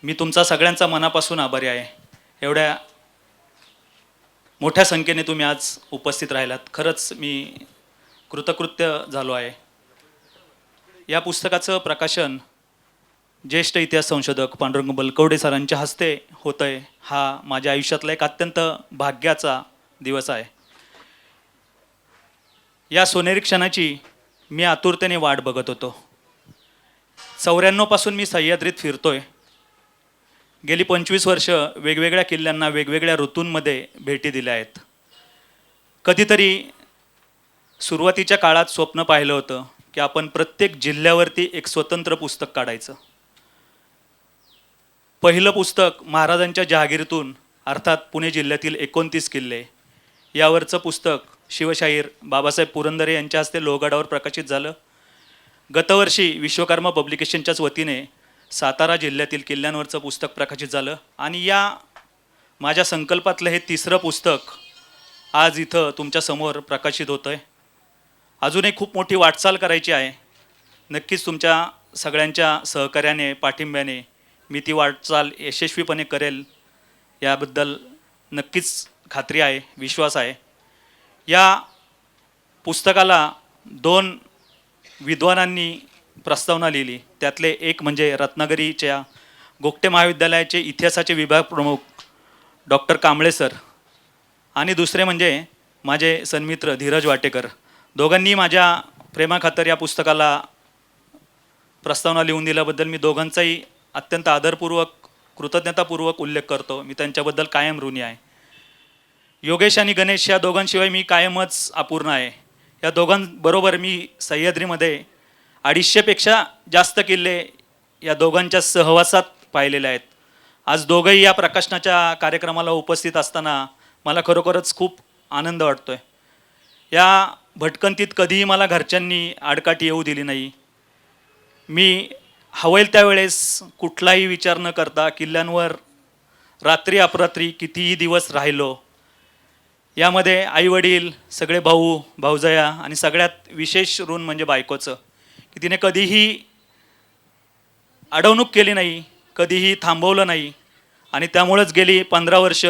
मी तुमचा सगळ्यांचा मनापासून आभारी आहे. एवढ्या मोठ्या संख्येने तुम्ही आज उपस्थित राहिलात. खरंच मी कृतकृत्य झालो आहे. या पुस्तकाचं प्रकाशन ज्येष्ठ इतिहास संशोधक पांडुरंग बलकवडे सरांच्या हस्ते होतं आहे. हा माझ्या आयुष्यातला एक अत्यंत भाग्याचा दिवस आहे. या सोनेरी क्षणाची मी आतुरतेने वाट बघत होतो. 94 पासून मी सह्याद्रीत फिरतोय. गेली 25 वर्ष वेगवेगळ्या किल्ल्यांना वेगवेगळ्या ऋतूंमध्ये भेटी दिल्या आहेत. कधीतरी सुरुवातीच्या काळात स्वप्न पाहिलं होतं की आपण प्रत्येक जिल्ह्यावरती एक स्वतंत्र पुस्तक काढायचं. पहिलं पुस्तक महाराजांच्या जहागीरीतून अर्थात पुणे जिल्ह्यातील 29 किल्ले यावरचं पुस्तक शिवशाहीर बाबासाहेब पुरंदरे यांच्या हस्ते लोहगडावर प्रकाशित झालं. गतवर्षी विश्वकर्मा पब्लिकेशनच्याच वतीने सातारा जिल्ह्यातील किल्ल्यांवरचं पुस्तक प्रकाशित झालं. आणि या माझ्या संकल्पातलं हे तिसरं पुस्तक आज इथं तुमच्यासमोर प्रकाशित होतं आहे. अजून एक खूप मोठी वाटचाल करायची आहे. नक्कीच तुमच्या सगळ्यांच्या सहकार्याने पाठिंब्याने मी ती वाटचाल यशस्वीपणे करेल याबद्दल नक्कीच खात्री आहे, विश्वास आहे. या पुस्तकाला 2 विद्वानांनी प्रस्तावना लिहिली. त्यातले एक म्हणजे रत्नागिरीच्या गोगटे महाविद्यालयाचे इतिहासाचे विभाग प्रमुख डॉक्टर कांबळे सर आणि दुसरे म्हणजे माझे सन्मित्र धीरज वाटेकर. दोघांनी माझ्या प्रेमाखातर या पुस्तकाला प्रस्तावना लिहून दिल्याबद्दल मी दोघांचाही अत्यंत आदरपूर्वक कृतज्ञतापूर्वक उल्लेख करतो. मी त्यांच्याबद्दल कायम ऋणी आहे. योगेश आणि गणेश या दोघांशिवाय मी कायमच अपूर्ण आहे. या दोघांबरोबर मी सह्याद्रीमध्ये 250पेक्षा जास्त किल्ले या दोघांच्या सहवासात पाहिलेले आहेत. आज दोघंही या प्रकाशनाच्या कार्यक्रमाला उपस्थित असताना मला खरोखरच खूप आनंद वाटतो आहे. या भटकंतीत कधीही मला घरच्यांनी आडकाठी येऊ दिली नाही. मी हवेल त्यावेळेस कुठलाही विचार न करता किल्ल्यांवर रात्री अपरात्री कितीही दिवस राहिलो. यामध्ये आईवडील, सगळे भाऊ भाऊजया आणि सगळ्यात विशेष ऋण म्हणजे बायकोचं, की तिने कधीही अडवणूक केली नाही, कधीही थांबवलं नाही. आणि त्यामुळंच गेली 15 वर्ष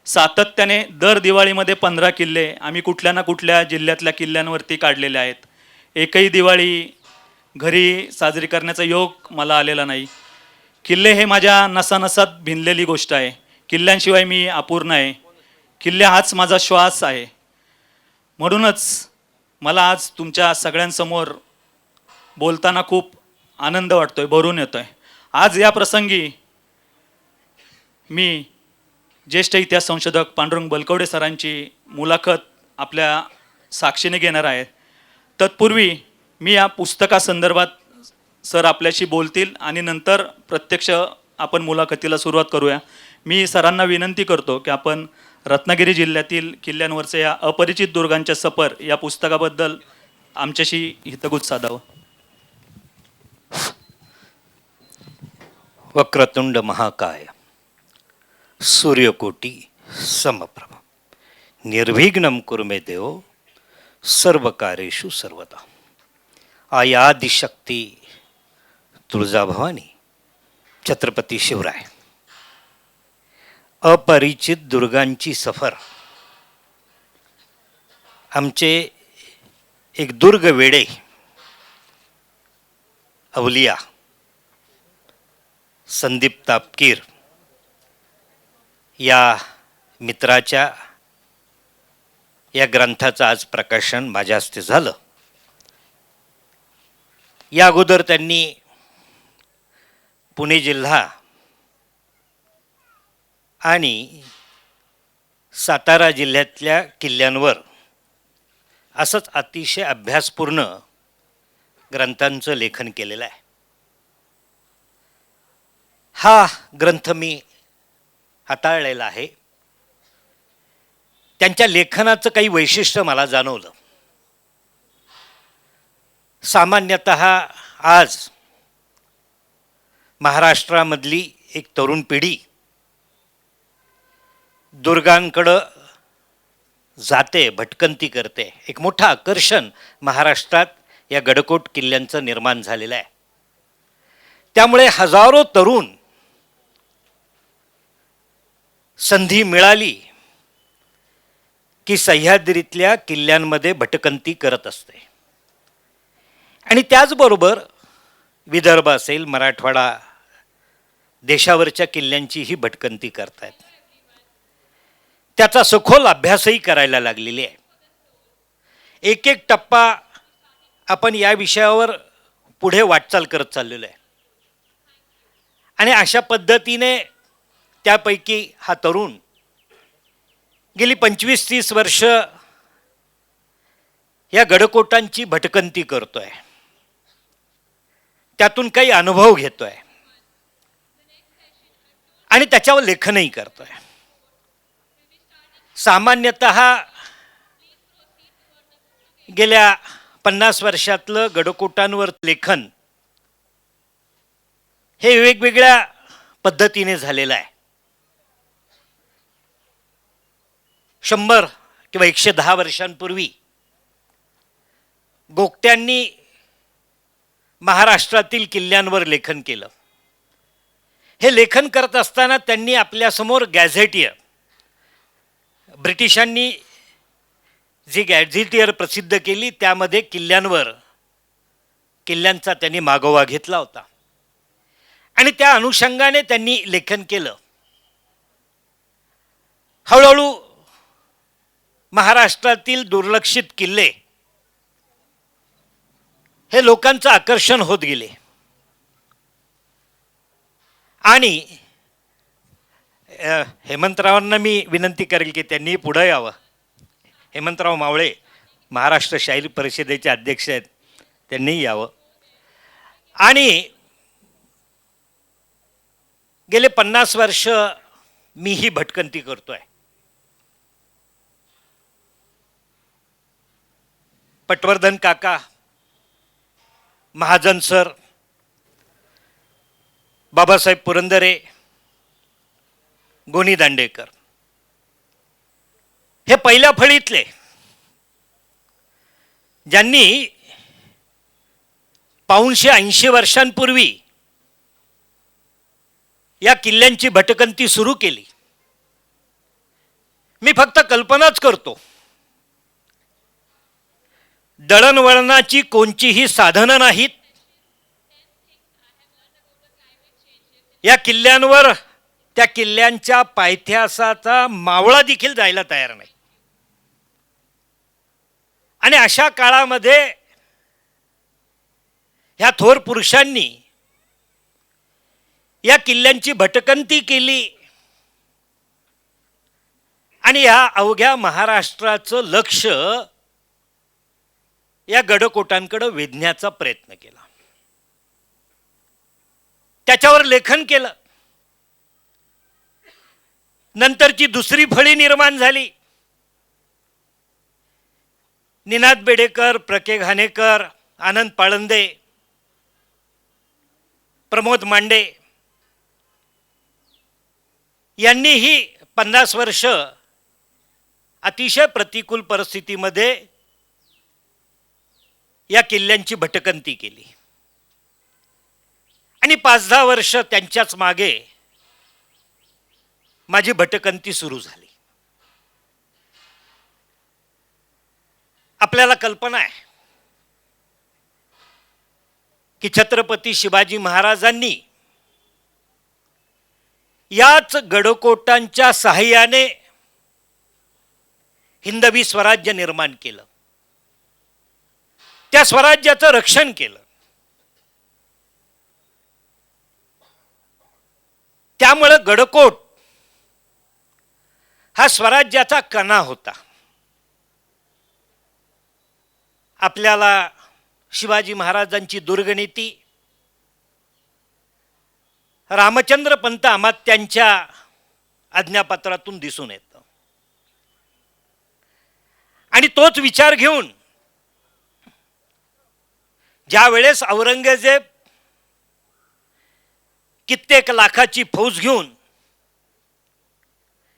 सातत्याने दर दिवाळीमध्ये 15 किल्ले आम्ही कुठल्या ना कुठल्या जिल्ह्यातल्या किल्ल्यांवरती काढलेले आहेत. एकही दिवाळी घरी साजरी करण्याचा योग मला आलेला नाही. किल्ले हे माझ्या नसानसात भिनलेली गोष्ट आहे. किल्ल्यांशिवाय मी अपूर्ण आहे. किल्ले हाच माझा श्वास आहे. म्हणूनच मला आज तुमच्या सगळ्यांसमोर बोलताना खूप आनंद वाटतोय, भरून येतोय. आज या प्रसंगी मी ज्येष्ठ इतिहास संशोधक पांडुरंग बलकवडे सरांची मुलाखत आपल्या साक्षीने घेणार आहे. तत्पूर्वी मी या पुस्तकासंदर्भात सर आपल्याशी बोलतील आणि नंतर प्रत्यक्ष आपण मुलाखतीला सुरुवात करूया. मी सरांना विनंती करतो की आपण रत्नागिरी जिल्ह्यातील किल्ल्यांवरचे या अपरिचित दुर्गांच्या सफर या पुस्तकाबद्दल आमच्याशी हितगुज साधावं. वक्रतुंड महाकाय सूर्यकोटी समप्रभ निर्विघ्नं कुरु मे देव सर्वकार्येषु सर्वदा. आयादिशक्ती तुळजाभवानी छत्रपती शिवराय. अपरिचित दुर्गांची सफर. आमचे एक दुर्ग वेडे अवलिया संदीप तापकीर या मित्राच्या या ग्रंथाचं आज प्रकाशन माझ्या हस्ते झालं. या अगोदर त्यांनी पुणे जिल्हा आणि सातारा जिल्ह्यातल्या किल्ल्यांवर असंच अतिशय अभ्यासपूर्ण ग्रंथांचं लेखन केलेलं आहे. हा ग्रंथ मी हाताळलेला आहे. त्यांच्या लेखनाचं काही वैशिष्ट्य मला जाणवलं. सामान्यतः आज महाराष्ट्रामधली एक तरुण पिढी दुर्गांकडं जाते, भटकंती करते. एक मोठं आकर्षण महाराष्ट्रात या गडकोट किल्ल्यांचं निर्माण झालेलं आहे. त्यामुळे हजारो तरुण संधी मिळाली की सह्याद्रीतल्या किल्ल्यांमध्ये भटकंती करत असते. आणि त्याचबरोबर विदर्भ असेल, मराठवाडा, देशावरच्या किल्ल्यांचीही भटकंती करतायत. त्याचा सखोल अभ्यासही करायला लागलेली आहे. एक एक टप्पा आपण या विषयावर पुढे वाटचाल करत चाललेलो आहे. आणि अशा पद्धतीने त्यापैकी हा तरुण गेली 25-30 वर्ष या गडकोटांची भटकंती करतोय. त्यातून काही अनुभव घेतोय आणि त्याच्यावर लेखनही करतोय. सामान्यतः गेल्या 50 वर्षातलं गडकोटांवर लेखन हे वेगवेगळ्या पद्धतीने झालेलं आहे. 100 किंवा 110 वर्षांपूर्वी गोगट्यांनी महाराष्ट्रातील किल्ल्यांवर लेखन केलं. हे लेखन करत असताना त्यांनी आपल्यासमोर गॅझेटियर, ब्रिटिशांनी जी गॅझेटियर प्रसिद्ध केली त्यामध्ये किल्ल्यांचा त्यांनी मागोवा घेतला होता आणि त्या अनुषंगाने त्यांनी लेखन केलं. हळूहळू महाराष्ट्रातील दुर्लक्षित किल्ले हे लोकांचं आकर्षण होत गेले आणि हेमंतरावांना मी विनंती करेल की त्यांनी पुढे यावं. हेमंतराव मावळे महाराष्ट्र शाहीर परिषदेचे अध्यक्ष आहेत, त्यांनी यावं. आणि गेले 50 वर्ष मी ही भटकंती करतोय. पटवर्धन काका, महाजन सर, बाबासाहेब पुरंदरे, गोनी दांडेकर हे पहिल्या फळीतले ज्यांनी 580 वर्षांपूर्वी या किल्ल्यांची भटकंती सुरू केली. मी फक्त कल्पनाच करतो. दळणवळणाची कोणतीही साधनं नाहीत. या किल्ल्यांवर त्या किल्ल्यांच्या पायथ्यासाचा मावळा देखील जायला तयार नाही. आणि अशा काळामध्ये ह्या थोर पुरुषांनी या किल्ल्यांची भटकंती केली आणि या अवघ्या महाराष्ट्राचं लक्ष या गडकोटांकडे वेधण्याचा प्रयत्न केला. त्याच्यावर लेखन केलं. नंतरची दुसरी फळी निर्माण झाली. निनाद बेडेकर, प्रके घाणेकर, आनंद पाळंदे, प्रमोद मांडे यांनीही 50 वर्ष अतिशय प्रतिकूल परिस्थितीमध्ये या किल्ल्यांची भटकंती केली आणि 5-10 वर्ष त्यांच्याच मागे माझी भटकंती सुरू झाली. आपल्याला कल्पना आहे की छत्रपती शिवाजी महाराजांनी याच गडकोटांच्या सहाय्याने हिंदवी स्वराज्य निर्माण केलं. त्या स्वराज्याचं रक्षण केलं. त्यामुळे गडकोट हा स्वराज्याचा कणा होता. आपल्याला शिवाजी महाराजांची दुर्गनीती रामचंद्र पंत अमात्यांच्या आज्ञापत्रातून दिसून येतं. आणि तोच विचार घेऊन ज्या वेळेस औरंगजेब कित्येक लाखाची फौज घेऊन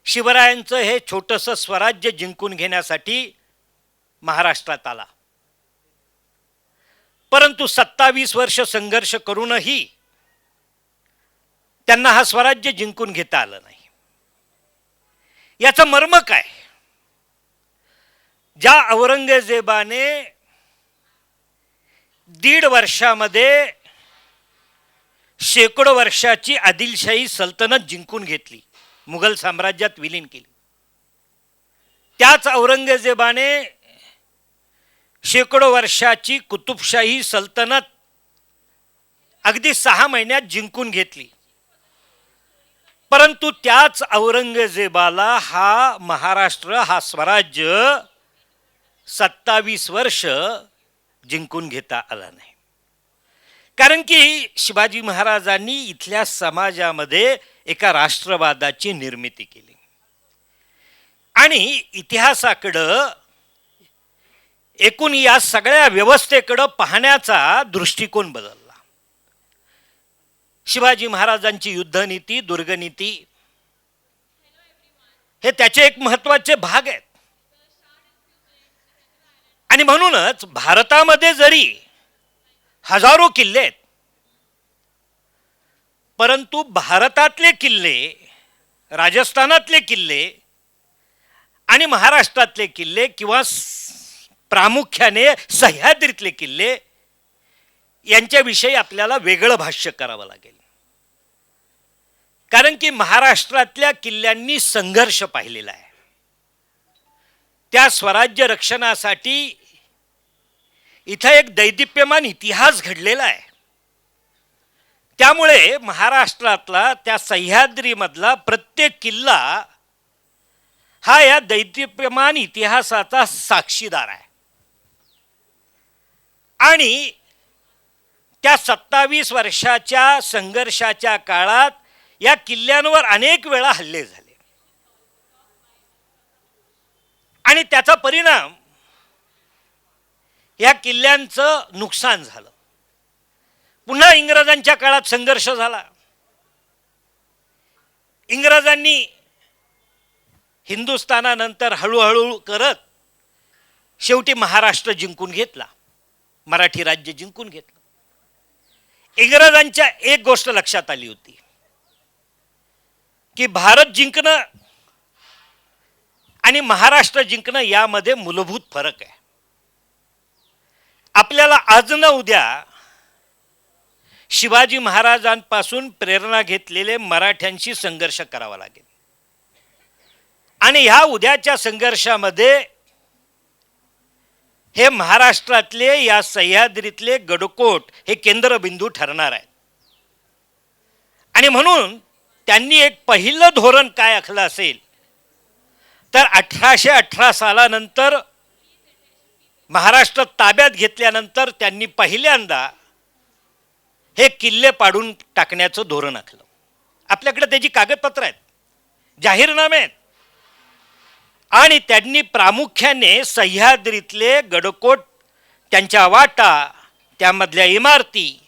शिवरायांचं हे छोटंसं स्वराज्य जिंकून घेण्यासाठी महाराष्ट्रात आला, परंतु 27 वर्ष संघर्ष करूनही त्यांना हा स्वराज्य जिंकून घेता आलं नाही. याचं मर्म काय? ज्या औरंगजेबाने 1.5 वर्षामध्ये शेकडो वर्षाची आदिलशाही सल्तनत जिंकून घेतली, मुघल साम्राज्यात विलीन केली, त्याच औरंगजेबाने शेकडो वर्षाची कुतुबशाही सल्तनत अगदी 6 महिन्यात जिंकून घेतली. परंतु त्याच औरंगजेबाला हा महाराष्ट्र, हा स्वराज्य 27 वर्ष जिंकून घेता आला नाही. कारण की शिवाजी महाराजांनी इथल्या समाजामध्ये एका राष्ट्रवादाची निर्मिती केली आणि इतिहासाकडं, एकूण या सगळ्या व्यवस्थेकडं पाहण्याचा दृष्टिकोन बदलला. शिवाजी महाराजांची युद्धनीती, दुर्गनीती हे त्याचे एक महत्त्वाचे भाग आहेत. आणि म्हणूनच भारतामध्ये जरी हजारो किल्ले आहेत, परंतु भारतातले किल्ले, राजस्थानातले किल्ले आणि महाराष्ट्रातले किल्ले किंवा प्रामुख्याने सह्याद्रीतले किल्ले यांच्याविषयी आपल्याला वेगळं भाष्य करावं लागेल. कारण की महाराष्ट्रातल्या किल्ल्यांनी संघर्ष पाहिलेला आहे. त्या स्वराज्य रक्षणासाठी इथं एक दैदिप्यमान इतिहास घडलेला आहे. त्यामुळे महाराष्ट्रातला, त्या सह्याद्रीमधला प्रत्येक किल्ला हा या दैदिप्यमान इतिहासाचा साक्षीदार आहे. आणि त्या 27 वर्षाच्या संघर्षाच्या काळात या किल्ल्यांवर अनेक वेळा हल्ले झाले आणि त्याचा परिणाम या किल्ल्यांचं नुकसान झालं. पुन्हा इंग्रजांच्या काळात संघर्ष झाला. इंग्रजांनी हिंदुस्थानानंतर हळूहळू करत शेवटी महाराष्ट्र जिंकून घेतला, मराठी राज्य जिंकून घेतलं. इंग्रजांच्या एक गोष्ट लक्षात आली होती की भारत जिंकणं आणि महाराष्ट्र जिंकणं यामध्ये मूलभूत फरक आहे. आपल्याला आज न उद्या शिवाजी महाराजांपासून प्रेरणा घेतलेले मराठ्यांशी संघर्ष करावा लागेल आणि ह्या उद्याच्या संघर्षामध्ये हे महाराष्ट्रातले, या सह्याद्रीतले गडकोट हे केंद्रबिंदू ठरणार आहेत. आणि म्हणून त्यांनी एक पहिलं धोरण काय आखलं असेल तर 1818 सालानंतर महाराष्ट्र ताब्यात घेतल्यानंतर त्यांनी पहिल्यांदा हे किल्ले पाडून टाकण्याचं धोरण आखलं. आपल्याकडे त्याची कागदपत्र आहेत, जाहीरनामे आहेत. आणि त्यांनी प्रामुख्याने सह्याद्रीतले गडकोट, त्यांच्या वाटा, त्यामधल्या इमारती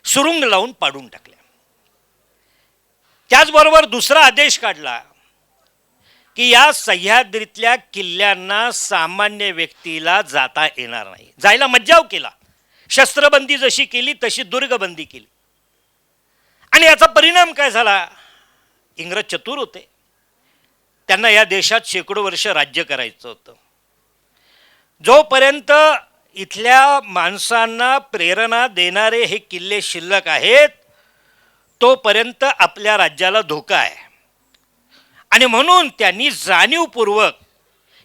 सुरुंग लावून पाडून टाकल्या. त्याचबरोबर दुसरा आदेश काढला की या सह्याद्रीतल्या किल्ल्यांना सामान्य व्यक्तीला जाता येणार नाही. जायला मज्जाव केला. शस्त्रबंदी जशी केली तशी दुर्गबंदी केली. आणि याचा परिणाम काय झाला? इंग्रज चतुर होते. त्यांना या देशात शेकडो वर्ष राज्य करायचं होतं. जोपर्यंत इथल्या माणसांना प्रेरणा देणारे हे किल्ले शिल्लक आहेत तोपर्यंत आपल्या राज्याला धोका आहे. आणि म्हणून त्यांनी जाणीवपूर्वक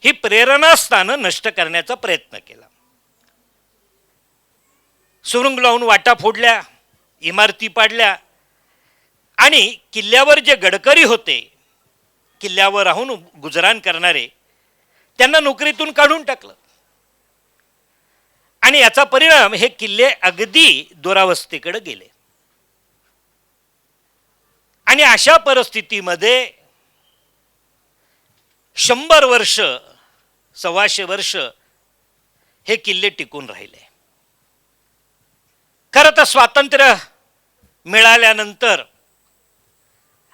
ही प्रेरणास्थानं नष्ट करण्याचा प्रयत्न केला. सुरुंग लावून वाटा फोडल्या, इमारती पाडल्या आणि किल्ल्यावर जे गडकरी होते, किल्ल्यावर राहून गुजराण करणारे, त्यांना नोकरीतून काढून टाकलं. आणि याचा परिणाम हे किल्ले अगदी दुरावस्थेकडे गेले. आणि अशा परिस्थितीमध्ये 100 वर्ष, 125 वर्ष हे किल्ले टिकून राहिले. खरं तर स्वातंत्र्य मिळाल्यानंतर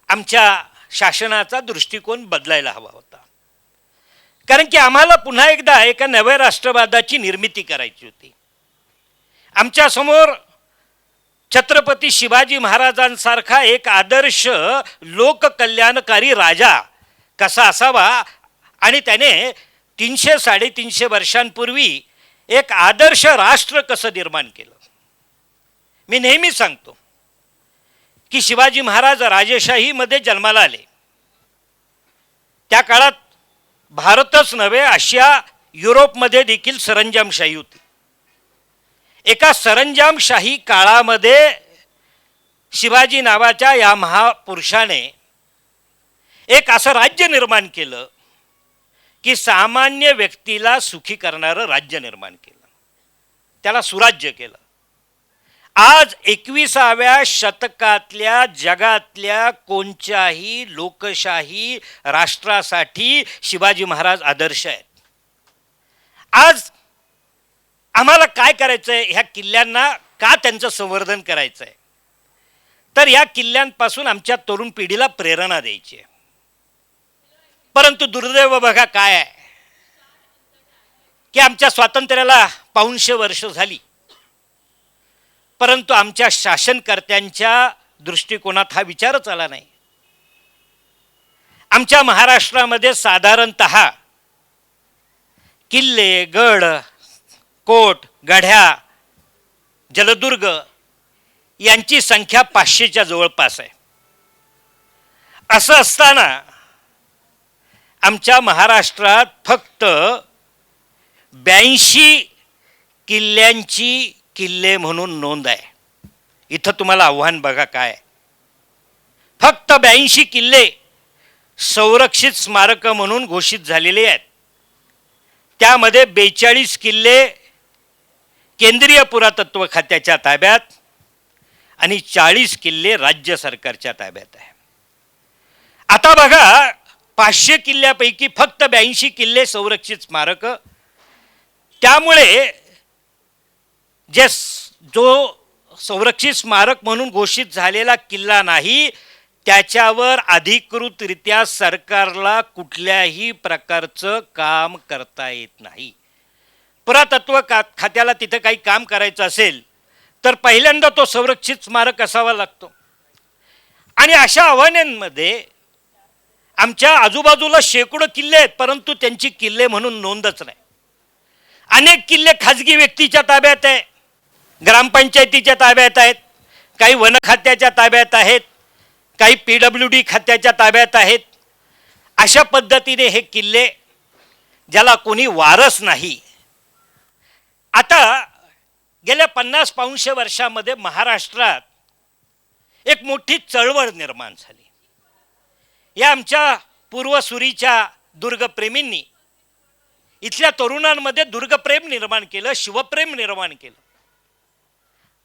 आमच्या शासनाचा दृष्टिकोन बदलायला हवा होता. कारण की आम्हाला पुन्हा एकदा एका नव्या राष्ट्रवादाची निर्मिती करायची होती. आमच्यासमोर छत्रपती शिवाजी महाराजांसारखा एक आदर्श लोककल्याणकारी राजा कसा असावा आणि त्याने 300-350 वर्षांपूर्वी एक आदर्श राष्ट्र कसं निर्माण केलं. मी नेहमी सांगतो की शिवाजी महाराज राजेशाहीमध्ये जन्माला आले. त्या काळात भारतच नव्हे, आशिया युरोपमध्ये देखील सरंजामशाही होती. एका सरंजामशाही काळामध्ये शिवाजी नावाच्या या महापुरुषाने एक असं राज्य निर्माण केलं की सामान्य व्यक्तीला सुखी करणारं राज्य निर्माण केलं. त्याला सुराज्य केलं. आज 21व्या शतकातल्या जगातल्या कोणत्याही लोकशाही राष्ट्रासाठी शिवाजी महाराज आदर्श आहेत. आज आम्हाला काय करायचंय, ह्या किल्ल्यांना का त्यांचं संवर्धन करायचं आहे, तर या किल्ल्यांपासून आमच्या तरुण पिढीला प्रेरणा द्यायची आहे. परंतु दुर्दैव बघा काय आहे की आमच्या स्वातंत्र्याला 250 वर्ष झाली, परंतु आमच्या शासनकर्त्यांच्या दृष्टिकोनात हा विचारच आला नाही. आमच्या महाराष्ट्रामध्ये साधारणतः किल्ले, गड, कोट, गढ्या, जलदुर्ग यांची संख्या 500च्या जवळपास आहे. असं असताना आमच्या महाराष्ट्रात फक्त 82 किल्ल्यांची किल्ले म्हणून नोंद आहे. इथं तुम्हाला आव्हान बघा काय, फक्त 82 किल्ले संरक्षित स्मारक म्हणून घोषित झालेले आहेत. त्यामध्ये 42 किल्ले केंद्रीय पुरातत्व खात्याच्या ताब्यात आणि 40 किल्ले राज्य सरकारच्या ताब्यात आहे. आता बघा, 500 किल्ल्यापैकी फक्त 82 किल्ले संरक्षित स्मारक. त्यामुळे जो संरक्षित स्मारक म्हणून घोषित झालेला किल्ला नाही, त्याच्यावर अधिकृतरित्या सरकारला कुठल्याही प्रकारचं काम करता येत नाही. पुरातत्व खात्याला तिथे काही काम करायचं असेल तर पहिल्यांदा तो संरक्षित स्मारक असावा लागतो. आणि अशा आव्हानांमध्ये आमच्या आजूबाजूला शेकडो किल्ले आहेत, परंतु त्यांची किल्ले म्हणून नोंदच नाही. अनेक किल्ले खाजगी व्यक्तीच्या ताब्यात आहे, ग्रामपंचायतीच्या ताब्यात आहेत, काही वन खात्याच्या ताब्यात आहेत, काही PWD खात्याच्या ताब्यात आहेत. अशा पद्धतीने हे किल्ले, ज्याला कोणी वारस नाही. आता गेल्या 50-200 वर्षामध्ये महाराष्ट्रात एक मोठी चळवळ निर्माण झाली. या आमच्या पूर्वसुरीच्या दुर्गप्रेमींनी इथल्या तरुणांमध्ये दुर्गप्रेम निर्माण केलं, शिवप्रेम निर्माण केलं.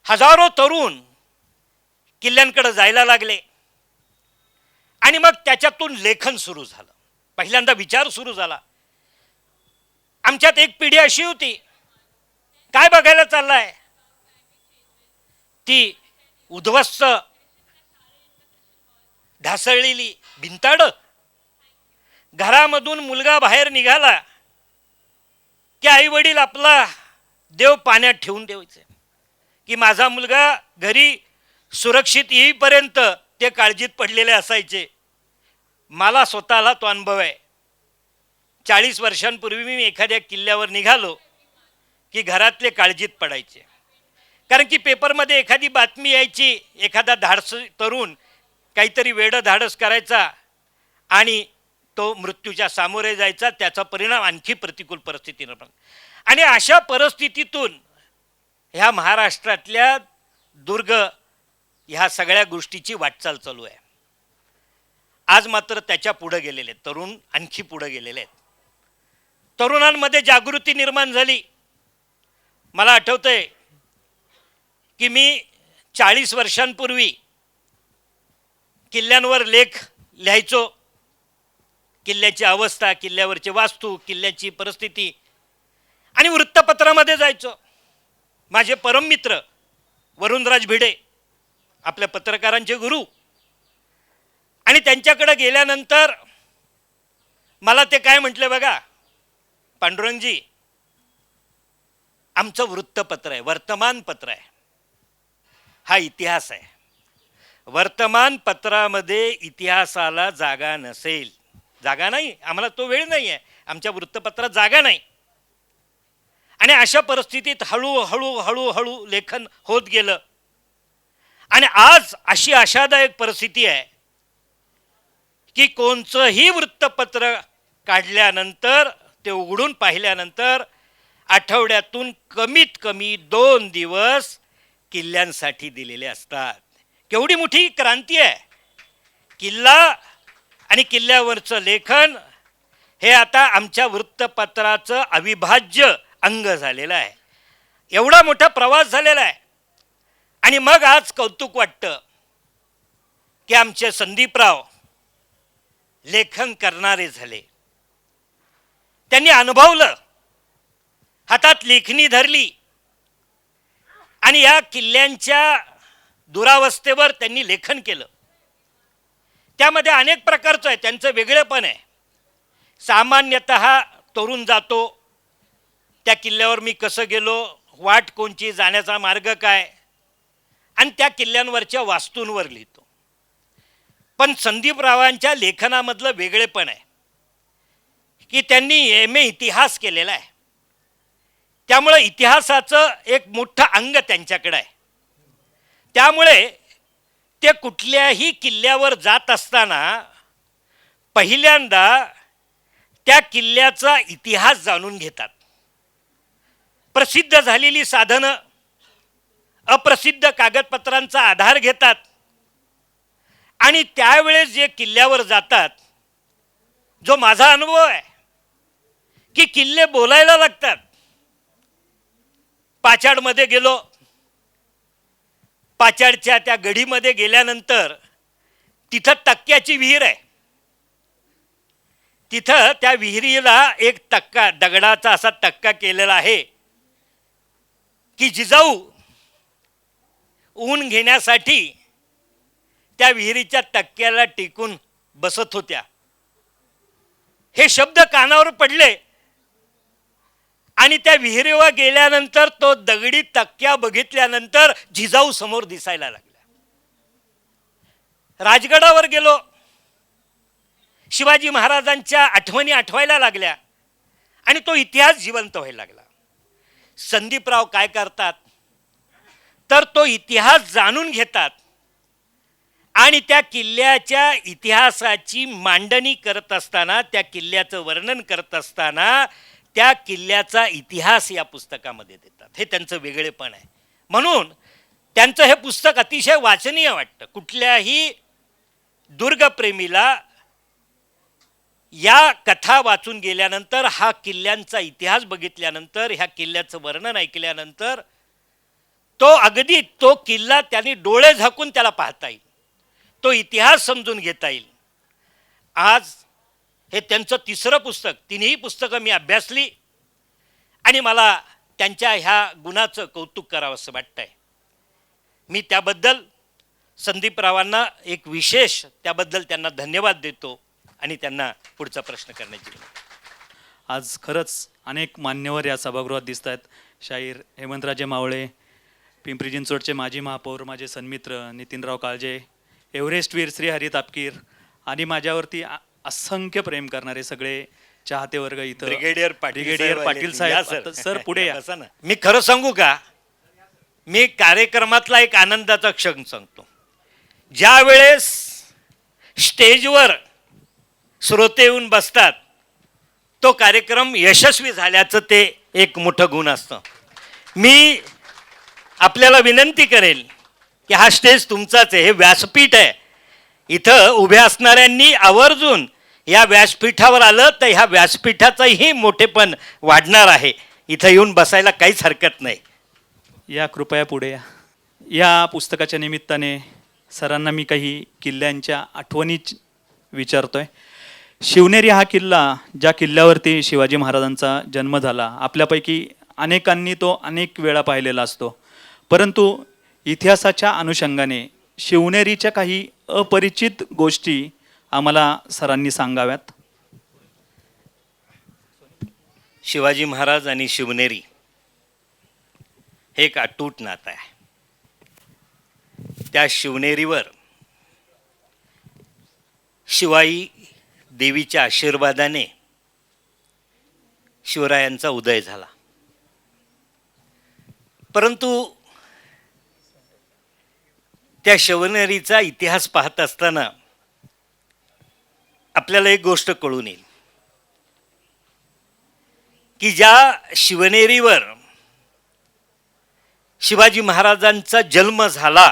हजारो तरुण किल्ल्यांकडे जायला लागले आणि मग त्याच्यातून लेखन सुरू झालं. पहिल्यांदा विचार सुरू झाला. आमच्यात एक पिढी अशी होती, काय बघायला चाललाय, ती उद्ध्वस्त ढासळलेली भिंताड. घरामधून मुलगा बाहेर निघाला की आई वडील आपला देव पाण्यात ठेवून द्यायचे की माझा मुलगा घरी सुरक्षित येईपर्यंत ते काळजीत पडलेले असायचे. मला स्वतःला तो अनुभव आहे. 40 वर्षांपूर्वी मी एखाद्या किल्ल्यावर निघालो की घरातले काळजीत पडायचे, कारण की पेपरमध्ये एखादी बातमी यायची, एखादा धाडसी तरुण काहीतरी वेडं धाडस करायचा आणि तो मृत्यूच्या सामोरे जायचा. त्याचा परिणाम आणखी प्रतिकूल परिस्थिती निर्माण. आणि अशा परिस्थितीतून ह्या महाराष्ट्रातल्या दुर्ग ह्या सगळ्या गोष्टीची वाटचाल चालू आहे. आज मात्र त्याच्या पुढे गेलेले आहेत तरुण, आणखी पुढे गेलेले आहेत. तरुणांमध्ये जागृती निर्माण झाली. मला आठवतंय की मी 40 वर्षांपूर्वी किल्ल्यांवर लेख लिहायचो. किल्ल्याची अवस्था, किल्ल्यावरची वास्तू, किल्ल्याची परिस्थिती, आणि वृत्तपत्रामध्ये जायचो. माझे परम मित्र वरुणराज भिडे, आपल्या पत्रकारांचे गुरु, आणि त्यांच्याकडे गेल्यानंतर मला ते काय म्हटले बघा, पांडुरंगजी, आमचं वृत्तपत्र आहे, वर्तमानपत्र आहे, हा इतिहास आहे. वर्तमानपत्रामध्ये इतिहासाला जागा नसेल. जागा नाही, आम्हाला तो वेळ नाही आहे, आमच्या वृत्तपत्रात जागा नाही. आणि अशा परिस्थितीत हळूहळू हळूहळू लेखन होत गेलं. आणि आज अशी आशादायक परिस्थिती आहे की कोणचंही वृत्तपत्र काढल्यानंतर, ते उघडून पाहिल्यानंतर आठवड्यातून कमीत कमी 2 दिवस किल्ल्यांसाठी दिलेले असतात. केवढी मोठी क्रांती आहे. किल्ला आणि किल्ल्यावरचं लेखन हे आता आमच्या वृत्तपत्राचं अविभाज्य अंग झालेलं आहे. एवढा मोठा प्रवास झालेला आहे. आणि मग आज कौतुक वाटतं की आमचे संदीपराव लेखन करणारे झाले. त्यांनी अनुभवलं, हातात लेखणी धरली आणि या किल्ल्यांच्या दुरावस्थेवर त्यांनी लेखन केलं. त्यामध्ये अनेक प्रकारचं आहे, त्यांचं वेगळेपण आहे. सामान्यतः तरुण जातो, त्या किल्ल्यावर मी कसं गेलो, वाट कोणची, जाण्याचा मार्ग काय, आणि त्या किल्ल्यांवरच्या वास्तूंवर लिहितो. पण संदीपरावांच्या लेखनामधलं वेगळेपण आहे की त्यांनी एम ए इतिहास केलेला आहे. त्यामुळे इतिहासाचं एक मोठं अंग त्यांच्याकडे आहे. त्यामुळे ते कुठल्याही किल्ल्यावर जात असताना पहिल्यांदा त्या किल्ल्याचा इतिहास जाणून घेतात. प्रसिद्ध झालेली साधनं, अप्रसिद्ध कागदपत्रांचा आधार घेतात आणि त्यावेळेस जे किल्ल्यावर जातात, जो माझा अनुभव आहे की किल्ले बोलायला लागतात. पाचाडमध्ये गेलो, पाचाडच्या त्या गढीमध्ये गेल्यानंतर तिथं टक्क्याची विहीर आहे. तिथं त्या विहिरीला एक टक्का, दगडाचा असा टक्का केलेला आहे की जिजाऊ ऊन घेण्यासाठी त्या विहिरीच्या टक्क्याला टिकून बसत होत्या. हे शब्द कानावर पडले आणि त्या विहिरीवर गेल्यानंतर तो दगडी टक्क्या बघितल्यानंतर जिजाऊ समोर दिसायला लागला. राजगडावर गेलो, शिवाजी महाराजांच्या आठवणी आठवायला लागल्या आणि तो इतिहास जिवंत व्हायला लागला. संदीपराव काय करतात तर तो इतिहास जाणून घेतात आणि त्या किल्ल्याच्या इतिहासाची मांडणी करत असताना, त्या किल्ल्याचं वर्णन करत असताना त्या किल्ल्याचा इतिहास या पुस्तकामध्ये देतात. हे त्यांचं वेगळेपण आहे. म्हणून त्यांचं हे पुस्तक अतिशय वाचनीय वाटतं. कुठल्याही दुर्गप्रेमीला या कथा वाचून गेल्यानंतर, हा किल्ल्यांचा इतिहास बघितल्यानंतर, ह्या किल्ल्याचं वर्णन ऐकल्यानंतर तो अगदी तो किल्ला त्यांनी डोळे झाकून त्याला पाहता येईल, तो इतिहास समजून घेता येईल. आज हे त्यांचं तिसरं पुस्तक. तिन्ही पुस्तकं मी अभ्यासली आणि मला त्यांच्या ह्या गुणाचं कौतुक करावंसं वाटतंय. मी त्याबद्दल संदीपरावांना एक विशेष त्याबद्दल त्यांना धन्यवाद देतो आणि त्यांना पुढचा प्रश्न करण्याची विनंती. आज खरंच अनेक मान्यवर या सभागृहात दिसत आहेत. शाहीर हेमंतराजे मावळे, पिंपरी चिंचवडचे माजी महापौर, माझे सन्मित्र नितीनराव काळजे, एव्हरेस्टवीर श्री हरी तापकीर आणि माझ्यावरती असंख्य प्रेम करणारे सगळे चाहते वर्ग इथं. ब्रिगेडियर पाटील साहेब, सर पुढे या. मी खरं सांगू का, मी कार्यक्रमातला एक आनंदाचा क्षण सांगतो. ज्या वेळेस स्टेजवर श्रोते येऊन बसतात, तो कार्यक्रम यशस्वी झाल्याचं ते एक मोठं गुण असतं. मी आपल्याला विनंती करेल की हा स्टेज तुमचाच आहे, हे व्यासपीठ आहे. इथं उभ्या असणाऱ्यांनी आवर्जून या व्यासपीठावर आलं तर ह्या व्यासपीठाचंही मोठेपण वाढणार आहे. इथं येऊन बसायला काहीच हरकत नाही. या कृपया पुढे या. या पुस्तकाच्या निमित्ताने सरांना मी काही किल्ल्यांच्या आठवणी विचारतोय. शिवनेरी हा किल्ला, ज्या किल्ल्यावरती शिवाजी महाराजांचा जन्म झाला, आपल्यापैकी अनेकांनी तो अनेक वेळा पाहिलेला असतो. परंतु इतिहासाच्या अनुषंगाने शिवनेरीच्या काही अपरिचित गोष्टी आम्हाला सरांनी सांगाव्यात. शिवाजी महाराज आणि शिवनेरी हे एक अतूट नातं आहे. त्या शिवनेरीवर शिवाई देवीच्या आशीर्वादाने शिवरायांचा उदय झाला. परंतु त्या शिवनेरीचा इतिहास पाहत असताना आपल्याला एक गोष्ट कळून येईल की ज्या शिवनेरीवर शिवाजी महाराजांचा जन्म झाला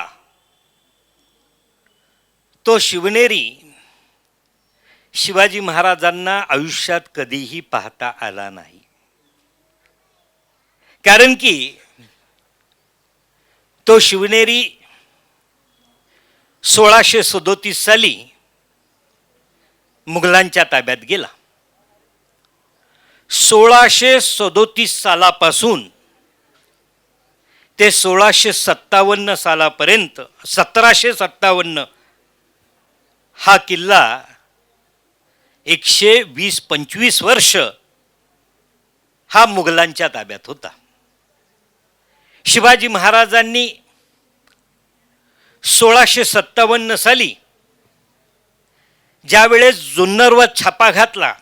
तो शिवनेरी शिवाजी महाराजांना आयुष्यात कधीही पाहता आला नाही. कारण की तो शिवनेरी 1637 साली मुघलांच्या ताब्यात गेला. 1637 सालापासून ते 1657 सालापर्यंत 1757 हा किल्ला 120-125 वर्ष हा मुघलांच्या ताब्यात होता. शिवाजी महाराजांनी 1657 साली ज्यावेळेस जुन्नरवर छापा घातला,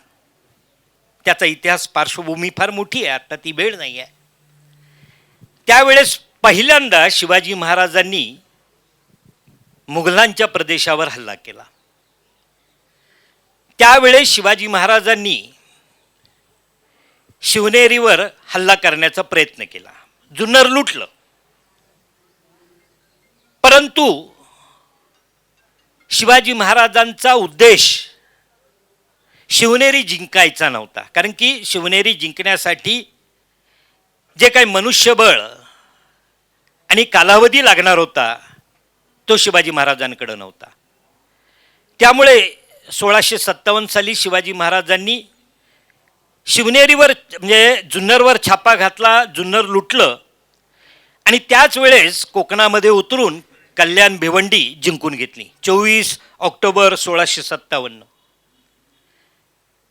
त्याचा इतिहास पार्श्वभूमी फार मोठी आहे, आता ती वेळ नाही आहे. त्यावेळेस पहिल्यांदा शिवाजी महाराजांनी मुघलांच्या प्रदेशावर हल्ला केला. त्यावेळेस शिवाजी महाराजांनी शिवनेरीवर हल्ला करण्याचा प्रयत्न केला, जुन्नर लुटलं. परंतु शिवाजी महाराजांचा उद्देश शिवनेरी जिंकायचा नव्हता. कारण की शिवनेरी जिंकण्यासाठी जे काही मनुष्यबळ आणि कालावधी लागणार होता तो शिवाजी महाराजांकडे नव्हता. त्यामुळे 1657 साली शिवाजी महाराजांनी शिवनेरीवर म्हणजे जुन्नरवर छापा घातला, जुन्नर लुटलं आणि त्याच वेळेस कोकणामध्ये उतरून कल्याण भिवंडी जिंकून घेतली. 24 ऑक्टोबर 1657.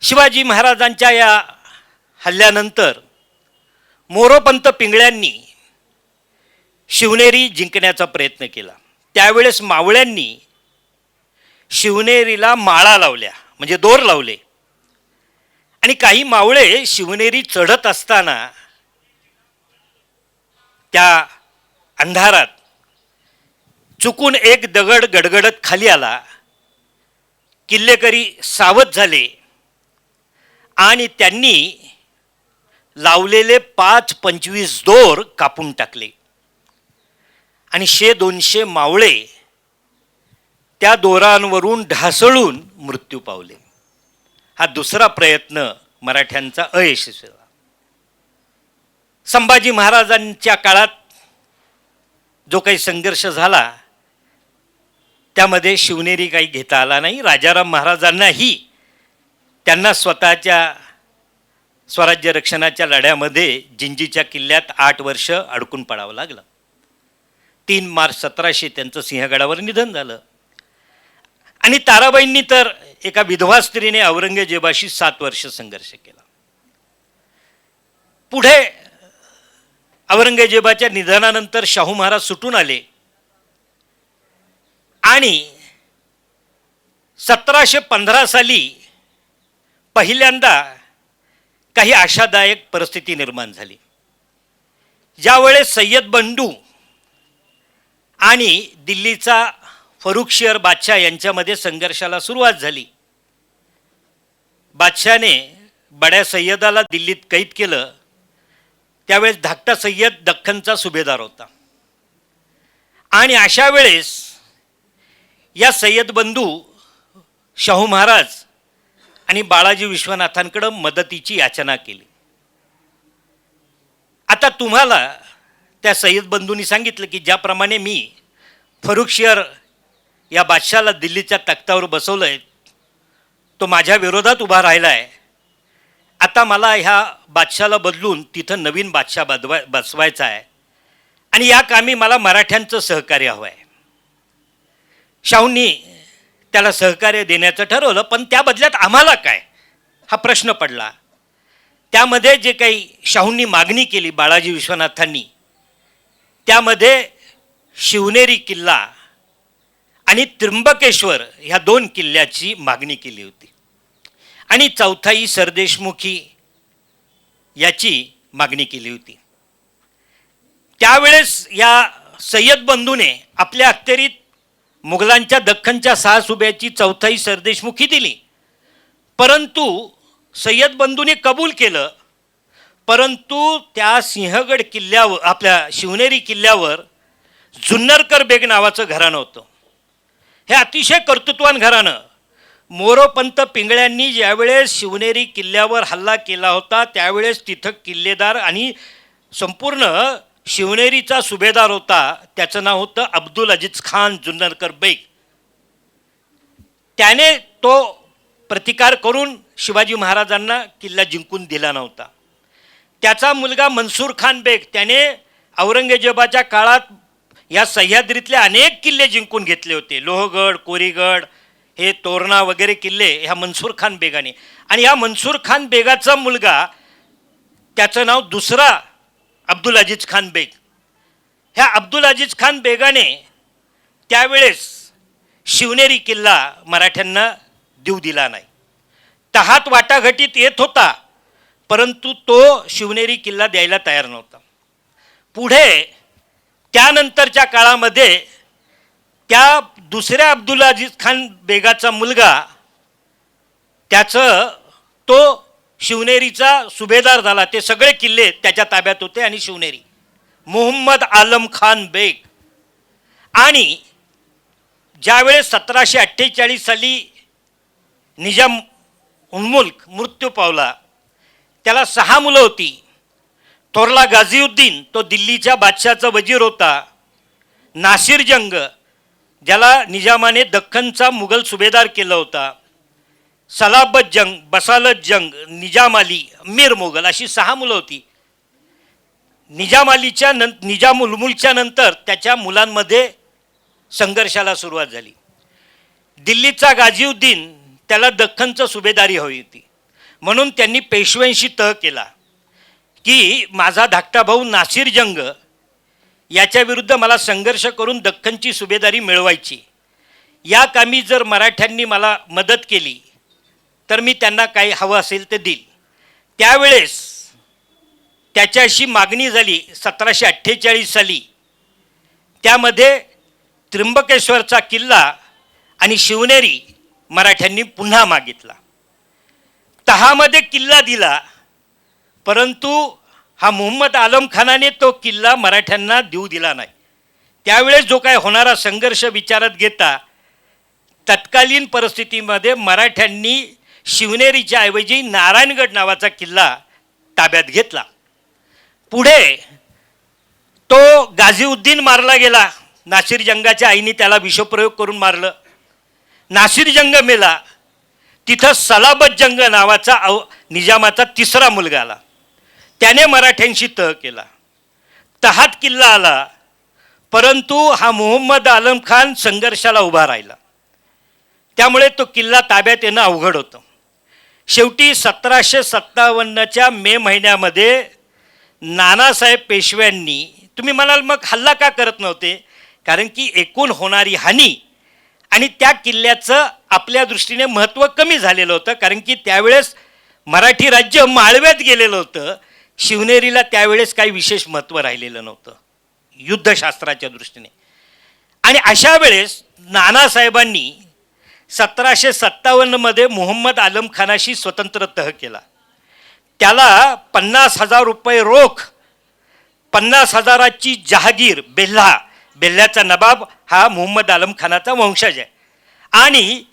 शिवाजी महाराजांच्या या हल्ल्यानंतर मोरोपंत पिंगळ्यांनी शिवनेरी जिंकण्याचा प्रयत्न केला. त्यावेळेस मावळ्यांनी शिवनेरीला माळा लावल्या, म्हणजे दोर लावले. आणि काही मावळे शिवनेरी चढत असताना त्या अंधारात चुकून एक दगड गडगडत खाली आला. किल्लेकरी सावध झाले आणि त्यांनी लावलेले 5-25 दोर कापून टाकले आणि 100-200 मावळे त्या दोरांवरून ढासळून मृत्यू पावले. हा दुसरा प्रयत्न मराठ्यांचा अयशस्वी झाला. संभाजी महाराजांच्या काळात जो काही संघर्ष झाला त्यामध्ये शिवनेरी काही घेता आला नाही. राजाराम महाराजांनाही त्यांना स्वतःच्या स्वराज्य रक्षणाच्या लढ्यामध्ये जिंजीच्या किल्ल्यात 8 वर्ष अडकून पडावं लागलं. 3 मार्च 1700 त्यांचं सिंहगडावर निधन झालं. आणि ताराबाईंनी तर एका विधवा स्त्रीने औरंगजेबाशी 7 वर्ष संघर्ष केला. पुढे औरंगजेबाच्या निधनानंतर शाहू महाराज सुटून आले आणि 1715 साली पहिल्यांदा काही आशादायक परिस्थिती निर्माण झाली. ज्यावेळेस सय्यद बंडू आणि दिल्लीचा फरुखशियर बादशाह यांच्यामध्ये संघर्षाला सुरुवात झाली. बादशाहने बड्या सय्यदाला दिल्लीत कैद केलं. त्यावेळेस धाकटा सय्यद दख्खनचा सुभेदार होता आणि अशा वेळेस या सय्यद बंधू शाहू महाराज आणि बाळाजी विश्वनाथांकडे मदतीची याचना केली. आता तुम्हाला त्या सय्यद बंधूंनी सांगितलं की ज्याप्रमाणे मी फरुखशियर या बादशाला दिल्लीच्या तख्तावर बसवलंय, तो माझ्या विरोधात उभा राहिला आहे. आता मला ह्या बादशाला बदलून तिथं नवीन बादशाह बसवायचा आहे आणि या कामी मला मराठ्यांचं सहकार्य हवं आहे. शाहूंनी त्याला सहकार्य देण्याचं ठरवलं, पण त्या बदल्यात आम्हाला काय हा प्रश्न पडला. त्यामध्ये जे काही शाहूंनी मागणी केली बाळाजी विश्वनाथांनी, त्यामध्ये शिवनेरी किल्ला आणि त्र्यंबकेश्वर ह्या 2 किल्ल्याची मागणी केली होती. आणि चौथाई सरदेशमुखी याची मागणी केली होती. त्यावेळेस या सय्यद बंधूने आपल्या अखत्यारीत मुघलांच्या दख्खनच्या 6 सुब्याची चौथाई सरदेशमुखी दिली. परंतु सय्यद बंधूने कबूल केलं, परंतु त्या सिंहगड किल्ल्यावर, आपल्या शिवनेरी किल्ल्यावर जुन्नरकर बेग नावाचं घराणं होतं. हे अतिशय कर्तृत्वान घराणं. मोरोपंत पिंगळ्यांनी ज्यावेळेस शिवनेरी किल्ल्यावर हल्ला केला होता त्यावेळेस तिथं किल्लेदार आणि संपूर्ण शिवनेरीचा सुभेदार होता, त्याचं नाव होतं अब्दुल अजीज खान जुन्नरकर बेग. त्याने तो प्रतिकार करून शिवाजी महाराजांना किल्ला जिंकून दिला नव्हता. त्याचा मुलगा मनसूर खान बेग, त्याने औरंगजेबाच्या काळात या सह्याद्रीतले अनेक किल्ले जिंकून घेतले होते. लोहगड, कोरीगड, हे तोरणा वगैरे किल्ले ह्या मनसूर खान बेगाने. आणि ह्या मनसूर खान बेगाचा मुलगा, त्याचं नाव दुसरा अब्दुल अजीज खान बेग. ह्या अब्दुल अजीज खान बेगाने त्यावेळेस शिवनेरी किल्ला मराठ्यांना देऊ दिला नाही. तहात वाटाघाटीत येत होता, परंतु तो शिवनेरी किल्ला द्यायला तयार नव्हता. पुढे त्यानंतरच्या काळामध्ये त्या दुसऱ्या अब्दुल अजीज खान बेगाचा मुलगा, त्याचं तो शिवनेरीचा सुभेदार झाला. ते सगळे किल्ले त्याच्या ताब्यात होते. आणि शिवनेरी मोहम्मद आलम खान बेग. आणि ज्यावेळेस 1748 साली निजाम उन्मुल्क मृत्यू पावला, त्याला 6 मुलं होती. थोरला गाझीउद्दीन, तो दिल्लीच्या बादशाचा वजीर होता. नासिर जंग, ज्याला निजामाने दख्खनचा मुघल सुभेदार केला होता. सलाबत जंग, बसालत जंग, निजाम अली, मीर मुघल, अशी 6 मुलं होती. निजाम उलमुलच्या नंतर त्याच्या मुलांमध्ये संघर्षाला सुरुवात झाली. दिल्लीचा गाझीउद्दीन, त्याला दख्खनचं सुभेदारी हवी होती, म्हणून त्यांनी पेशव्यांशी तह केला की माझा धाकटा भाऊ नासिर जंग याच्या विरुद्ध मला संघर्ष करून दख्खनची सुभेदारी मिळवायची. या कामी जर मराठ्यांनी मला मदत केली तर मी त्यांना काही हवं असेल ते देईल. त्यावेळेस त्याच्याशी मागणी झाली 1748 साली. त्यामध्ये त्र्यंबकेश्वरचा किल्ला आणि शिवनेरी मराठ्यांनी पुन्हा मागितला. तहामध्ये किल्ला दिला, परंतु हा मोहम्मद आलम खानाने तो किल्ला मराठ्यांना देऊ दिला नाही. त्यावेळेस जो काय होणारा संघर्ष विचारात घेता तत्कालीन परिस्थितीमध्ये मराठ्यांनी शिवनेरीच्या ऐवजी नारायणगड नावाचा किल्ला ताब्यात घेतला. पुढे तो गाझीउद्दीन मारला गेला. नासिर जंगाच्या आईने त्याला विषप्रयोग करून मारलं. नासिर जंग मेला. तिथं सलाबत जंग नावाचा निजामाचा 3रा मुलगा आला. त्याने मराठ्यांशी तह केला. तहात किल्ला आला, परंतु हा मोहम्मद आलम खान संघर्षाला उभा राहिला. त्यामुळे तो किल्ला ताब्यात येणं अवघड होतं. शेवटी 1757च्या मे महिन्यामध्ये नानासाहेब पेशव्यांनी, तुम्ही म्हणाल मग हल्ला का करत नव्हते, कारण की एकूण होणारी हानी आणि त्या किल्ल्याचं आपल्या दृष्टीने महत्त्व कमी झालेलं होतं. कारण की त्यावेळेस मराठी राज्य माळव्यात गेलेलं होतं. शिवनेरीला त्यावेळेस काही विशेष महत्त्व राहिलेलं नव्हतं युद्धशास्त्राच्या दृष्टीने. आणि अशा वेळेस नानासाहेबांनी 1757मध्ये मोहम्मद आलम खानाशी स्वतंत्र तह केला. त्याला 50,000 रुपये रोख, 50,000ची जहागीर, बेल्ह्याचा नवाब हा मोहम्मद आलम खानाचा वंशज आहे. आणि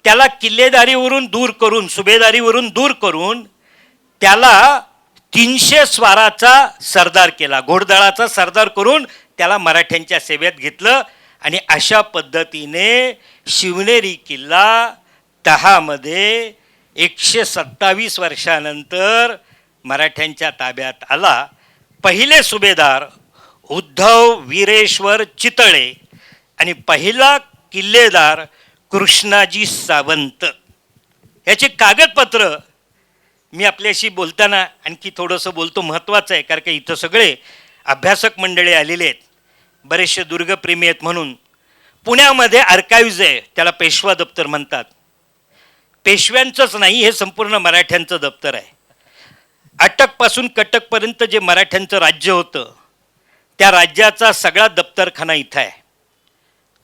त्याला किल्लेदारीवरून दूर करून, सुभेदारीवरून दूर करून त्याला 300 स्वाराचा सरदार केला, घोडदळाचा सरदार करून त्याला मराठ्यांच्या सेवेत घेतलं. आणि अशा पद्धतीने शिवनेरी किल्ला तहामध्ये 127 वर्षानंतर मराठ्यांच्या ताब्यात आला. पहिले सुभेदार उद्धव वीरेश्वर चितळे आणि पहिला किल्लेदार कृष्णाजी सावंत. याचे कागदपत्र मी आपल्याशी बोलताना आणखी थोडंसं बोलतो, महत्त्वाचं आहे, कारण की इथं सगळे अभ्यासक मंडळी आलेले आहेत, बरेचसे दुर्गप्रेमी आहेत. म्हणून पुण्यामध्ये आर्काइव्ज आहे, त्याला पेशवा दप्तर म्हणतात. पेशव्यांचंच नाही, हे संपूर्ण मराठ्यांचं दप्तर आहे. अटकपासून कटकपर्यंत जे मराठ्यांचं राज्य होतं त्या राज्याचा सगळा दप्तरखाना इथं आहे.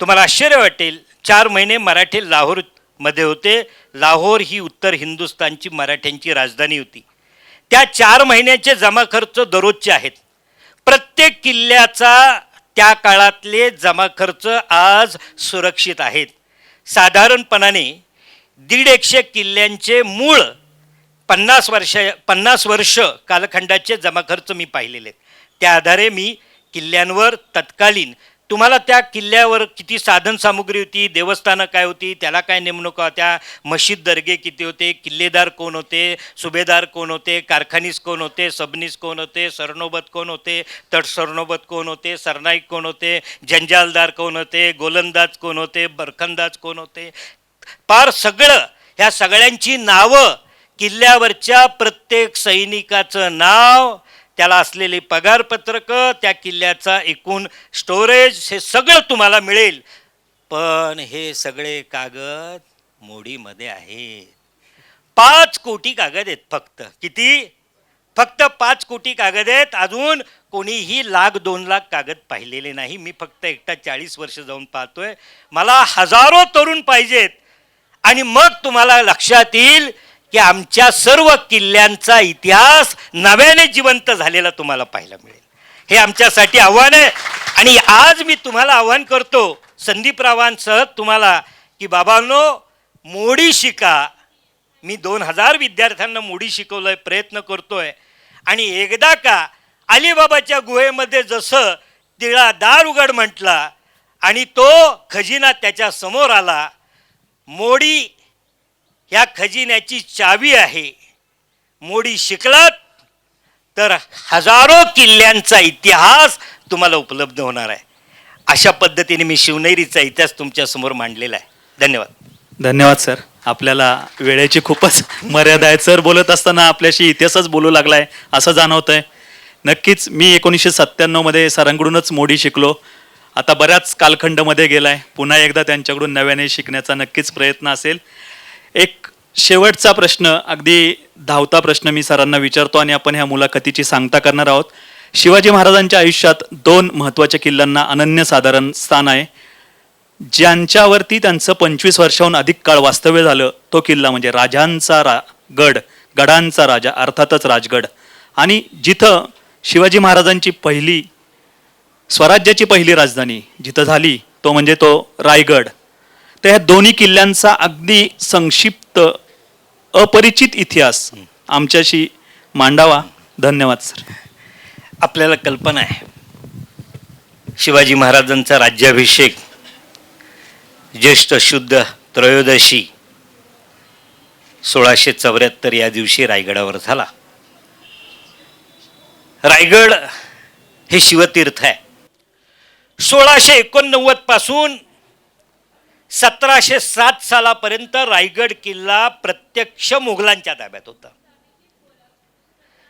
तुम्हाला आश्चर्य वाटेल, 4 महिने मराठे लाहोरमध्ये होते. लाहोर ही उत्तर हिंदुस्थानची मराठ्यांची राजधानी होती. त्या 4 महिन्याचे जमा खर्च दररोजचे आहेत. प्रत्येक किल्ल्याचा त्या काळातले जमा खर्च आज सुरक्षित आहेत. साधारणपणाने 150 किल्ल्यांचे मूळ 50 वर्ष कालखंडाचे जमा खर्च मी पाहिलेले आहेत. त्या आधारे मी किल्ल्यांवर तत्कालीन तुम्हाला त्या किल्ल्यावर किती साधन सामुग्री होती, देवस्थानं काय होती, त्याला काय नेमणुका होत्या, मशीद दर्गे किती होते, किल्लेदार कोण होते, सुभेदार कोण होते, कारखानीस कोण होते, सबनीस कोण होते, सरनोबत कोण होते, तटसरनोबत कोण होते, सरनाईक कोण होते, जंजालदार कोण होते, गोलंदाज कोण होते, बरखंदाज कोण होते, पार सगळं ह्या सगळ्यांची नावं, किल्ल्यावरच्या प्रत्येक सैनिकाचं नाव, त्याला असलेली पगारपत्रकं, त्या किल्ल्याचा एकूण स्टोरेज, हे सगळं तुम्हाला मिळेल. पण हे सगळे कागद मोडीमध्ये आहेत. 5 कोटी कागद आहेत फक्त. किती? फक्त 5 कोटी कागद आहेत. अजून कोणीही 1,00,000-2 लाख कागद पाहिलेले नाही. मी फक्त एकटा 40 वर्ष जाऊन पाहतोय. मला हजारो तरुण पाहिजेत. आणि मग तुम्हाला लक्षात येईल की आमच्या सर्व किल्ल्यांचा इतिहास नव्याने जिवंत झालेला तुम्हाला पाहायला मिळेल. हे आमच्यासाठी आव्हान आहे. आणि आज मी तुम्हाला आव्हान करतो संदीपरावांसह तुम्हाला की बाबांनो, मोडी शिका. मी 2000 विद्यार्थ्यांना मोडी शिकवलंय, प्रयत्न करतोय. आणि एकदा का अलिबाबाच्या गुहेमध्ये जसं तिळा दार उघड म्हटला आणि तो खजिना त्याच्या समोर आला, मोडी ह्या खजिन्याची चावी आहे. मोडी शिकलात तर हजारो किल्ल्यांचा इतिहास तुम्हाला उपलब्ध होणार आहे. अशा पद्धतीने मी शिवनेरीचा इतिहास तुमच्या समोर मांडलेला आहे. धन्यवाद. धन्यवाद सर. आपल्याला वेळेची खूपच मर्यादा आहे. सर बोलत असताना आपल्याशी इतिहासच बोलू लागलाय असं जाणवतंय. नक्कीच मी 1997 सरांकडूनच मोडी शिकलो. आता बऱ्याच कालखंडमध्ये गेलाय. पुन्हा एकदा त्यांच्याकडून नव्याने शिकण्याचा नक्कीच प्रयत्न असेल. एक शेवटचा प्रश्न, अगदी धावता प्रश्न मी सरांना विचारतो आणि आपण ह्या मुलाखतीची सांगता करणार आहोत. शिवाजी महाराजांच्या आयुष्यात 2 महत्त्वाच्या किल्ल्यांना अनन्यसाधारण स्थान आहे. ज्यांच्यावरती त्यांचं 25 वर्षाहून अधिक काळ वास्तव्य झालं तो किल्ला म्हणजे राजांचा गड, गडांचा राजा अर्थातच राजगड. आणि जिथं शिवाजी महाराजांची स्वराज्याची पहिली राजधानी जिथं झाली तो म्हणजे तो रायगड. तर ह्या दोन्ही किल्ल्यांचा अगदी संक्षिप्त अपरिचित इतिहास आमच्याशी मांडावा. धन्यवाद सर. आपल्याला कल्पना आहे शिवाजी महाराजांचा राज्याभिषेक ज्येष्ठ शुद्ध त्रयोदशी 1674 या दिवशी रायगडावर झाला. रायगड हे शिवतीर्थ आहे. 1689 पासून 1707 सालापर्यंत रायगड किल्ला प्रत्यक्ष मुघलांच्या ताब्यात होता.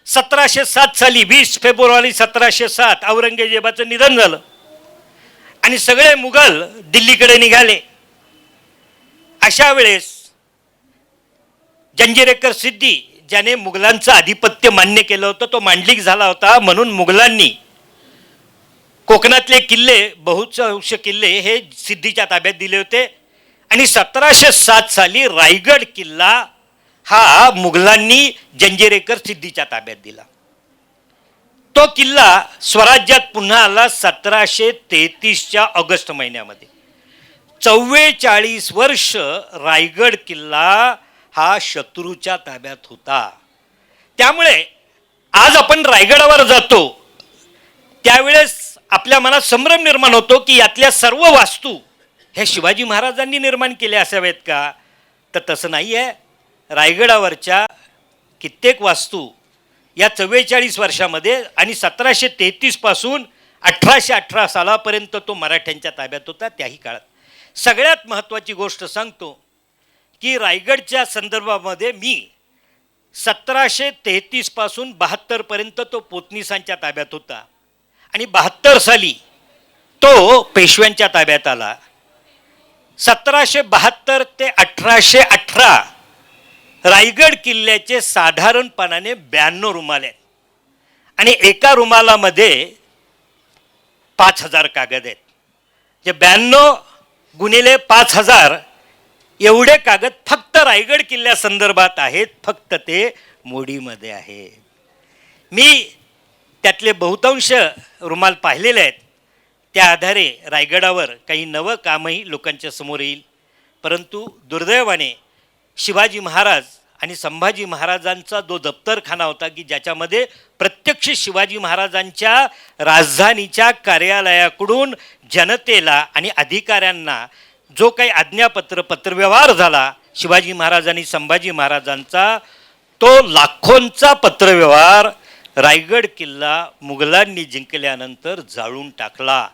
1707 साली 20 फेब्रुवारी 1707 औरंगजेबाचं निधन झालं आणि सगळे मुघल दिल्लीकडे निघाले. अशा वेळेस जंजीरेकर सिद्दी ज्याने मुघलांचं आधिपत्य मान्य केलं होतं तो मांडलिक झाला होता. म्हणून मुघलांनी कोकणातले किल्ले, बहुतांश किल्ले हे सिद्धीच्या ताब्यात दिले होते. आणि 1707 साली रायगड किल्ला हा मुघलांनी जंजीरेकर सिद्धीच्या ताब्यात दिला. तो किल्ला स्वराज्यात पुन्हा आला 1733च्या ऑगस्ट महिन्यामध्ये. 44 वर्ष रायगड किल्ला हा शत्रूच्या ताब्यात होता. त्यामुळे आज आपण रायगडावर जातो त्यावेळेस आपल्या मनात संभ्रम निर्माण होतो की यातल्या सर्व वास्तू ह्या शिवाजी महाराजांनी निर्माण केल्या असाव्यात का? तर तसं नाही आहे. रायगडावरच्या कित्येक वास्तू या 44 वर्षामध्ये आणि 1733 पासून 1818 सालापर्यंत तो मराठ्यांच्या ताब्यात होता. त्याही काळात सगळ्यात महत्त्वाची गोष्ट सांगतो की रायगडच्या संदर्भामध्ये मी 1733 पासून 72 पर्यंत तो पोतनीसांच्या ताब्यात होता आणि 72 साली तो पेशव्यांच्या ताब्यात आला. 1772 ते 1818 रायगड किल्ल्याचे साधारणपणाने 92 रुमाल आहेत आणि एका रुमालामध्ये 5000 कागद आहेत. जे 92 गुणिले 5000 एवढे कागद फक्त रायगड किल्ल्यासंदर्भात आहेत, फक्त ते मोडीमध्ये आहेत. मी त्यातले बहुतांश रुमाल पाहिलेले आहेत. त्या आधारे रायगडावर काही नवं कामही लोकांच्या समोर येईल. परंतु दुर्दैवाने शिवाजी महाराज आणि संभाजी महाराजांचा जो दप्तरखाना होता की ज्याच्यामध्ये प्रत्यक्ष शिवाजी महाराजांच्या राजधानीच्या कार्यालयाकडून जनतेला आणि अधिकाऱ्यांना जो काही आज्ञापत्र पत्रव्यवहार झाला शिवाजी महाराज आणि संभाजी महाराजांचा, तो लाखोंचा पत्रव्यवहार रायगड किल्ला मुघलांनी जिंकल्यानंतर जाळून टाकला.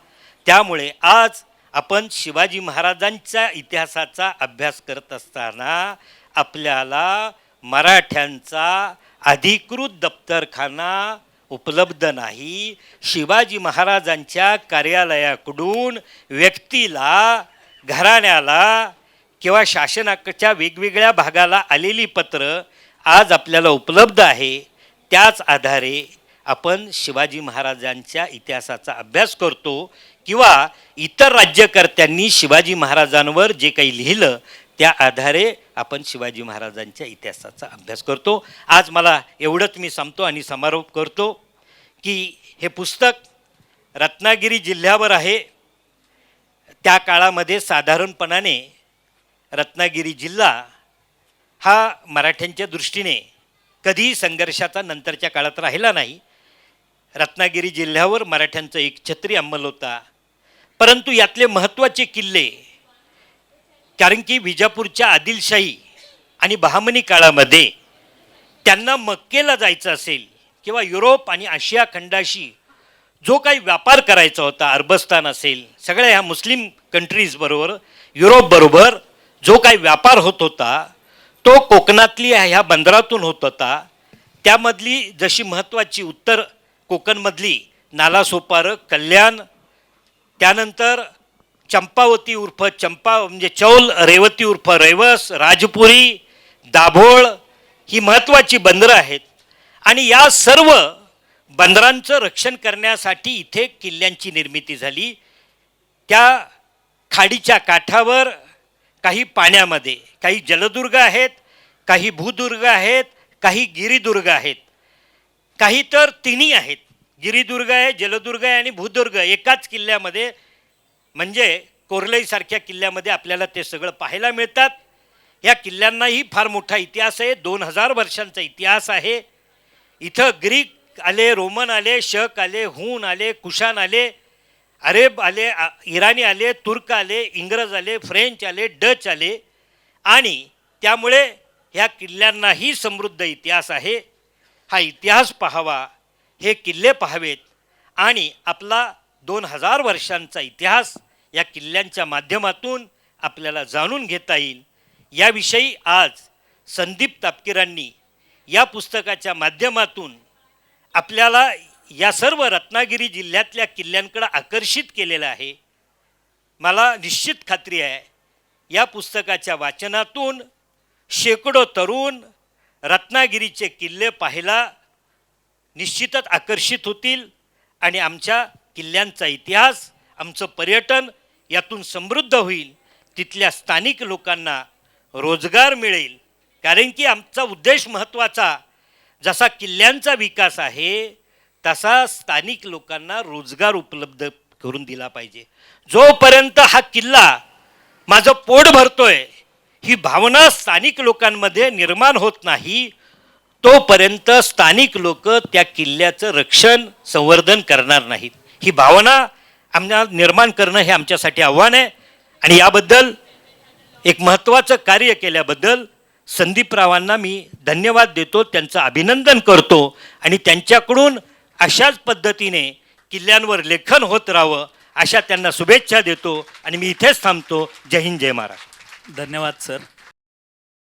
त्यामुळे आज आपण शिवाजी महाराजांच्या इतिहासाचा अभ्यास करत असताना आपल्याला मराठ्यांचा अधिकृत दप्तरखाना उपलब्ध नाही. शिवाजी महाराजांच्या कार्यालयाकडून व्यक्तीला, घराण्याला किंवा शासनाच्या वेगवेगळ्या भागाला आलेली पत्र आज आपल्याला उपलब्ध आहे. त्याच आधारे आपण शिवाजी महाराजांच्या इतिहासाचा अभ्यास करतो किंवा इतर राज्यकर्त्यांनी शिवाजी महाराजांवर जे काही लिहिलं त्या आधारे आपण शिवाजी महाराजांच्या इतिहासाचा अभ्यास करतो. आज मला एवढंच मी सांगतो आणि समारोप करतो की हे पुस्तक रत्नागिरी जिल्ह्यावर आहे. त्या काळामध्ये साधारणपणाने रत्नागिरी जिल्हा हा मराठ्यांच्या दृष्टीने कधीही संघर्षाचा नंतरच्या काळात राहिला नाही. रत्नागिरी जिल्ह्यावर मराठ्यांचा एकछत्री अंमल होता. परंतु यातले महत्त्वाचे किल्ले, कारण की विजापूरच्या आदिलशाही आणि बहामनी काळामध्ये त्यांना मक्केला जायचं असेल किंवा युरोप आणि आशिया खंडाशी जो काही व्यापार करायचा होता, अरबस्तान असेल, सगळ्या ह्या मुस्लिम कंट्रीजबरोबर युरोपबरोबर जो काही व्यापार होत होता तो कोकणातली ह्या बंदरातून होत होता. त्यामधली जशी महत्त्वाची उत्तर कोकणमधली नालासोपारा, कल्याण, त्यानंतर चंपावती उर्फ चंपा म्हणजे चौल, रेवती उर्फ रेवस, राजपुरी, दाभोळ ही महत्त्वाची बंदरं आहेत. आणि या सर्व बंदरांचं रक्षण करण्यासाठी इथे किल्ल्यांची निर्मिती झाली. त्या खाडीच्या काठावर काही पाण्यामध्ये काही जलदुर्ग आहेत, काही भूदुर्ग आहेत, काही गिरिदुर्ग आहेत, काही तर तिन्ही आहेत. गिरिदुर्ग आहे, जलदुर्ग आहे आणि भूदुर्ग एकाच किल्ल्यामध्ये, म्हणजे कोर्लईसारख्या किल्ल्यामध्ये आपल्याला ते सगळं पाहायला मिळतात. या किल्ल्यांनाही फार मोठा इतिहास आहे. 2000 वर्षांचा इतिहास आहे. इथं ग्रीक आले, रोमन आले, शक आले, हून आले, कुशाण आले, अरेब आले, इराणी आले, तुर्क आले, इंग्रज आले, फ्रेंच आले, डच आले. आणि त्यामुळे ह्या किल्ल्यांनाही समृद्ध इतिहास आहे. हा इतिहास पाहावा, हे किल्ले पाहावेत आणि आपला 2000 वर्षांचा इतिहास या किल्ल्यांच्या माध्यमातून आपल्याला जाणून घेता येईल. याविषयी आज संदीप तापकीरांनी या पुस्तकाच्या माध्यमातून आपल्याला या सर्व रत्नागिरी जिल्ह्यातल्या किल्ल्यांकडे आकर्षित केलेलं आहे. मला निश्चित खात्री आहे या पुस्तकाच्या वाचनातून शेकडो तरुण रत्नागिरीचे किल्ले पाहायला निश्चितच आकर्षित होतील आणि आमच्या किल्ल्यांचा इतिहास, आमचं पर्यटन यातून समृद्ध होईल. तिथल्या स्थानिक लोकांना रोजगार मिळेल. कारण की आमचा उद्देश महत्त्वाचा जसा किल्ल्यांचा विकास आहे तसा स्थानिक लोकांना रोजगार उपलब्ध करून दिला पाहिजे. जोपर्यंत हा किल्ला माझं पोट भरतोय ही भावना स्थानिक लोकांमध्ये निर्माण होत नाही तोपर्यंत स्थानिक लोक त्या किल्ल्याचं रक्षण संवर्धन करणार नाहीत. ही भावना आम्हाला निर्माण करणं हे आमच्यासाठी आव्हान आहे. आणि याबद्दल एक महत्त्वाचं कार्य केल्याबद्दल संदीपरावांना मी धन्यवाद देतो, त्यांचं अभिनंदन करतो आणि त्यांच्याकडून अशाच पद्धतीने किल्ल्यांवर लेखन होत राहावं अशा त्यांना शुभेच्छा देतो आणि मी इथेच थांबतो. जय हिंद, जय महाराष्ट्र. धन्यवाद सर.